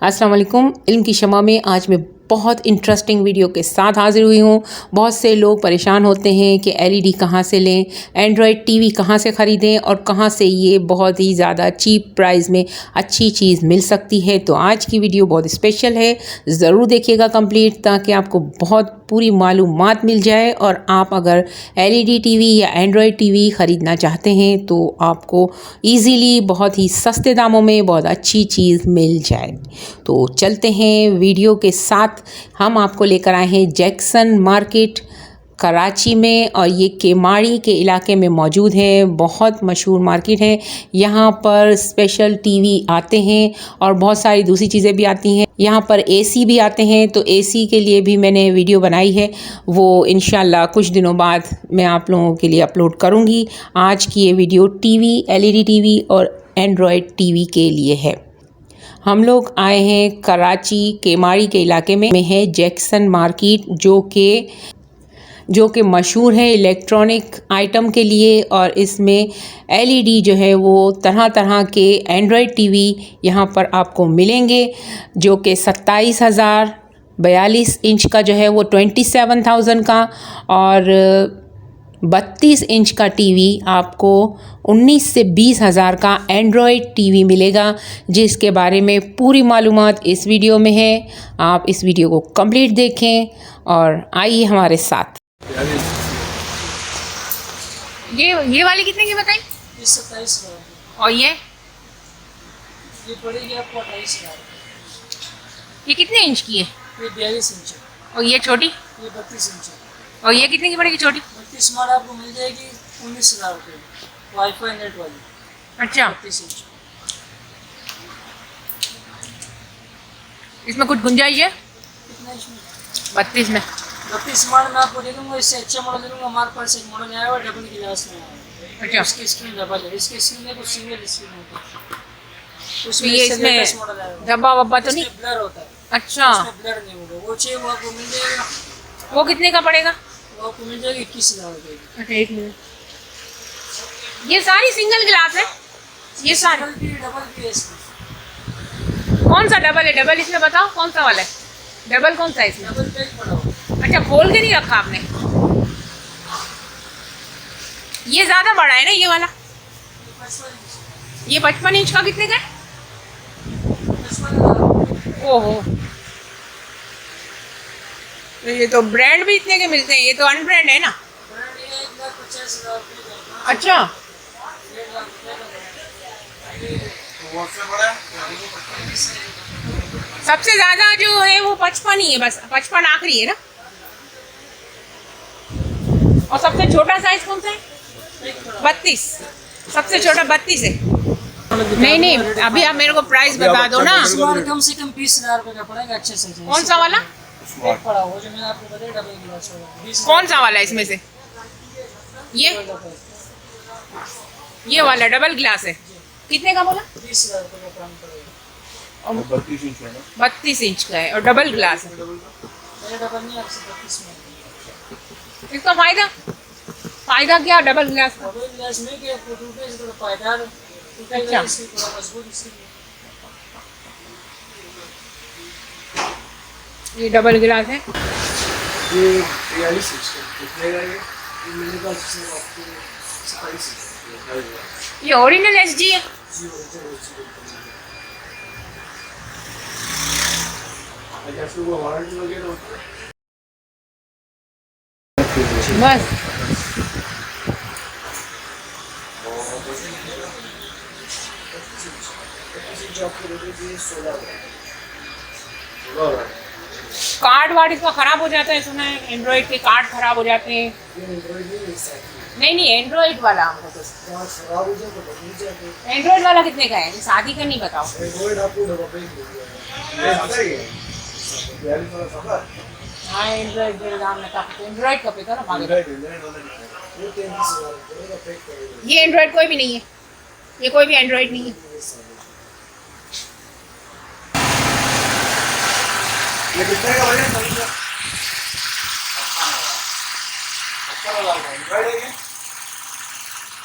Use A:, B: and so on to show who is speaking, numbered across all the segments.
A: अस्सलाम वालेकुम। इल्म की शमा में आज मैं बहुत इंटरेस्टिंग वीडियो के साथ हाज़िर हुई हूँ। बहुत से लोग परेशान होते हैं कि एलईडी कहाँ से लें, एंड्रॉयड टीवी कहाँ से ख़रीदें और कहाँ से ये बहुत ही ज़्यादा चीप प्राइस में अच्छी चीज़ मिल सकती है। तो आज की वीडियो बहुत स्पेशल है, ज़रूर देखिएगा कंप्लीट, ताकि आपको बहुत पूरी मालूमात मिल जाए और आप अगर एलईडी टीवी या एंड्रॉयड टीवी ख़रीदना चाहते हैं तो आपको ईज़िली बहुत ही सस्ते दामों में बहुत अच्छी चीज़ मिल जाए। तो चलते हैं वीडियो के साथ। हम आपको लेकर आए हैं जैक्सन मार्केट कराची में, और ये केमाड़ी के इलाके में मौजूद है। बहुत मशहूर मार्केट है। यहाँ पर स्पेशल टीवी आते हैं और बहुत सारी दूसरी चीज़ें भी आती हैं। यहाँ पर एसी भी आते हैं, तो एसी के लिए भी मैंने वीडियो बनाई है, वो इंशाल्लाह कुछ दिनों बाद मैं आप लोगों के लिए अपलोड करूँगी। आज की ये वीडियो टीवी, एलईडी टीवी और एंड्रॉयड टीवी के लिए है। हम लोग आए हैं कराची केमाड़ी के इलाके में है जैक्सन मार्केट, जो कि मशहूर है इलेक्ट्रॉनिक आइटम के लिए। और इसमें एलईडी जो है वो तरह तरह के एंड्रॉयड टीवी यहाँ पर आपको मिलेंगे, जो कि 27,000, 42 इंच का जो है वो 27,000 का, और 32 इंच का टीवी आपको 19 से 20,000 का एंड्रॉयड टीवी मिलेगा, जिसके बारे में पूरी मालूमात इस वीडियो में है। आप इस वीडियो को कंप्लीट देखें और आइए हमारे साथ। ये वाली कितने की बताई? 27,000। और ये
B: पड़ेगी आपको 28,000।
A: ये कितने इंच की है?
B: ये 42 इंच।
A: और ये छोटी?
B: ये 32 इंच।
A: और ये कितने की पड़ेगी छोटी?
B: 32 मॉडल आपको मिल जाएगी 19,000 रुपये, वाईफाई नेट वाली।
A: अच्छा,
B: 32 इंच।
A: इसमें कुछ गुंजाइश है?
B: कितना इसमें?
A: 32 में।
B: 32 मॉडल में आपको दे दूँगा। इससे अच्छा मॉडल दे दूँगा। हमारे पास एक मॉडल आया हुआ डबल गिलास में आया।
A: अच्छा,
B: इसकी स्क्रीन डबल है, इसकी स्क्रीन में कुछ सिंगल स्क्रीन होती है।
A: तो
B: उसमें
A: ये
B: इससे
A: इसमें
B: लेटेस्ट मॉडल आया हुआ है।
A: धब्बा वब्बा तो नहीं?
B: इसमें ब्लर होता है।
A: अच्छा,
B: इसमें ब्लर नहीं होगा। वो चाहिए वो आपको मिल जाएगा।
A: वो कितने का पड़ेगा?
B: वो आपको मिल जाएगा 21,000 रुपये की।
A: अच्छा, एक मिनट। ये सारी सिंगल ग्लास है? ये सारी
B: डबल भी है इसमें।
A: कौन सा डबल है? डबल इसमें बताओ कौन सा वाला है? डबल कौन सा है इसमें?
B: डबल पैक पड़ा हुआ।
A: अच्छा, खोल के नहीं रखा आपने? ये ज्यादा बड़ा है ना ये वाला? ये 55 इंच का कितने का है? ओहो, तो ये तो ब्रांड भी इतने के मिलते हैं, ये तो अनब्रांड है ना? अच्छा, सबसे ज्यादा जो है वो 55 ही है, बस 55 आखिरी है ना? और सबसे छोटा साइज कौन सा है? 32। सबसे छोटा 32 है। नहीं, अभी आप मेरे को प्राइस बता दो ना।
B: कम से कम 20,000 रुपये का पड़ेगा। अच्छे से
A: कौन सा वाला?
B: पड़ा हो जो मैंने आपको बताया डबल गिलास होगा। 20,000
A: कौन सा वाला इसमें से? ये वाला डबल ग्लास है, कितने का बोला?
B: 20,000 रुपये का काम पड़ेगा।
A: 32 इंच का है ना? 32 इंच का है और डबल ग्लास है।
B: डबल नहीं, आपसे 32 में।
A: इसका फायदा क्या डबल ग्लास का?
B: डबल गिलास में कि आपको टूटे से थोड़ा पायदार
A: अच्छा,
B: थोड़ा मजबूत इसलिए।
A: ये डबल ग्लास है।
B: ये 43 इंच का कितने का है? ये मेरे पास से आपको 27 इंच।
A: ये ओरिजिनल एसडी है?
B: अच्छा, फिर वो वारंटी वगैरह होती है?
A: बस कार्ड वार्ड इसका खराब हो जाता है, सुना है एंड्रॉइड के कार्ड खराब हो जाते हैं। नहीं, एंड्रॉइड वाला हमको तो। एंड्रॉइड वाला कितने का है? शादी का नहीं बताओ। हाँ, एंड्रॉइड का पे था ना। ये एंड्रॉइड कोई भी नहीं है, ये कोई भी एंड्रॉइड नहीं है।
B: ये कितने का बजट है?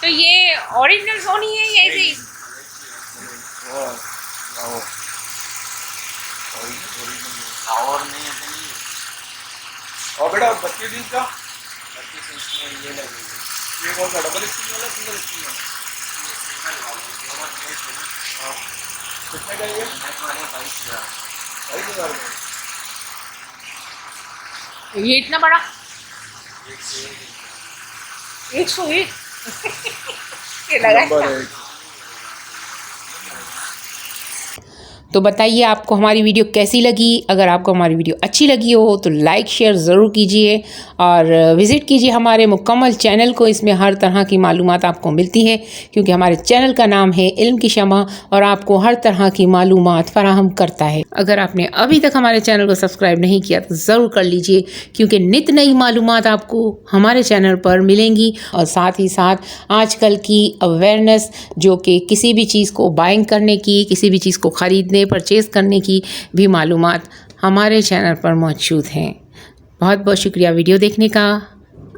A: तो ये ओरिजिनल सोनी है या ऐसे ही?
C: और नहीं है तो नहीं है।
B: और बेटा 32 इंच का
C: बाकी से इसमें ये लगेगी।
B: ये कौन सा डबल स्क्रीन वाला सिंगल स्क्रीन वाला?
C: ये सिंगल वाला दोनों प्लेट है ना।
B: कितने का ये?
C: नेट वाले 22,000।
B: 22,000 का।
A: ये इतना बड़ा
C: एक से
A: 101 ये लगा
B: नंबर है।
A: तो बताइए आपको हमारी वीडियो कैसी लगी। अगर आपको हमारी वीडियो अच्छी लगी हो तो लाइक शेयर ज़रूर कीजिए और विज़िट कीजिए हमारे मुकम्मल चैनल को। इसमें हर तरह की मालूमात आपको मिलती है क्योंकि हमारे चैनल का नाम है इल्म की शमा और आपको हर तरह की मालूमात फराहम करता है। अगर आपने अभी तक हमारे चैनल को सब्सक्राइब नहीं किया तो ज़रूर कर लीजिए क्योंकि नित नई मालूमात आपको हमारे चैनल पर मिलेंगी और साथ ही साथ आजकल की अवेयरनेस जो कि किसी भी चीज़ को बाइंग करने की, किसी भी चीज़ को ख़रीदने परचेज़ करने की भी मालूमात हमारे चैनल पर मौजूद हैं। बहुत बहुत शुक्रिया वीडियो देखने का।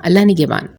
A: अल्लाह निगहबान।